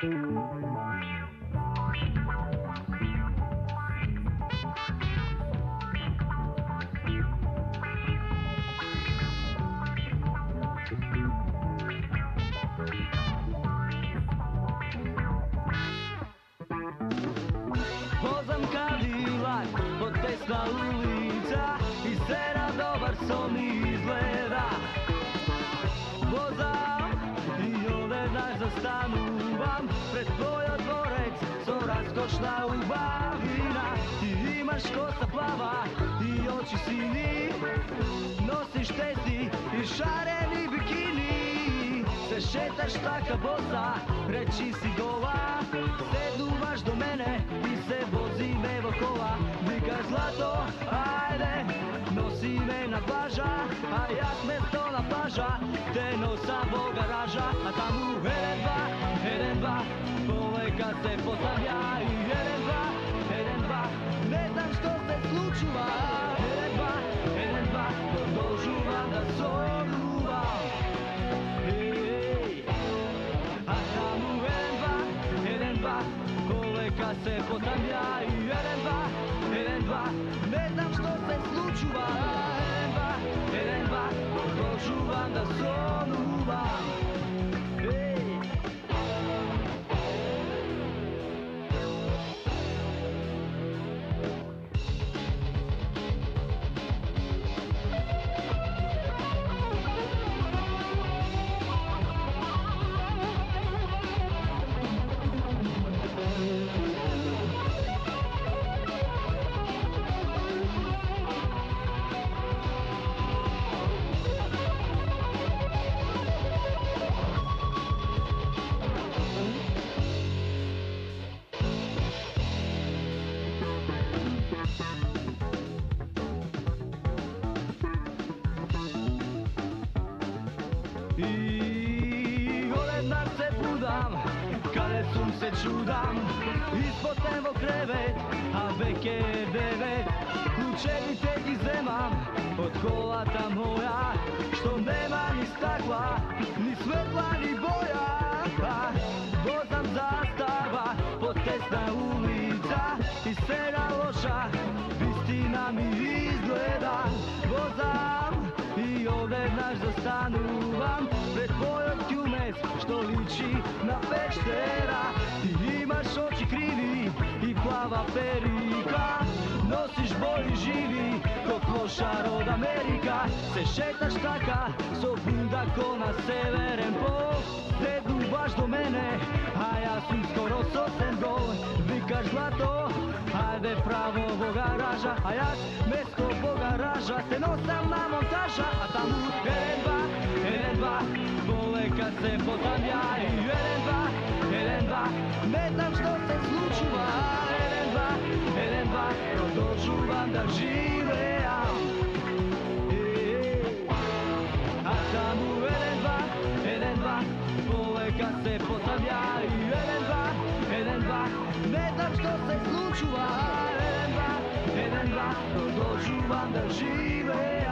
Vozam Cadillac, potesna ulica i scena dobar son izgleda. Vozam i ovdje znaš zastanuvam pred tvoj dvorec, so raskošna ubavina. Ti imaš kosa plava i oči sini, nosiš testi i šareni bikini. Se šetaš taka bosa, reći si gola, se duvaš do mene i se vozi me vokola. Vikaš zlato, ajde, nosi me na plaža, a ja smesto na plaža, te nosam po garaža. A tamo 1, 2, 1, 2, poveka se postavlja i 1, 2, 1, 2, ne znam što se slučuva. 1, 2, 1, 2, produžuvam da soruvam. A tamo 1, 2, 1, 2, poveka se postavlja i 1, 2, 1, 2, ne znam što se slučuva. 1, 2, 1, 2, produžuvam da soruvam. I goledan se budam, kade sum se čudam, ispod nebo krevet, a veke je 9. Učenitelji zemam, od kolata moja, što nema ni stakla, ni svetla, ni boja. Vozam zastava, potesna ulica i scena loša, istina mi izgleda. Vozam i ovdje znaš zastanuvam pred tvojom tjumec, što liči na Peštera. Ti imaš oči krivi i plava perika, nosiš boji živi ko klošar od Amerika. Se šetaš taka, so bunda ko na severen pol, te duvaš do mene, a ja sam skoro sosem gol. Vikaš zlato, ajde pravo vo garaža, a ja mesto po garaža, te nosam na montaža. A tamo 1, 2, 1, 2, poveka se postavlja i 1, 2, 1, 2, ne znam što se slučuva. 1, 2, 1, 2, produžuvam da živeam. A tamo 1, 2, 1, 2, poveka se postavlja i 1, 2, 1, 2, ne znam što se slučuva. 1, 2, 1, 2, produžuvam da živeam.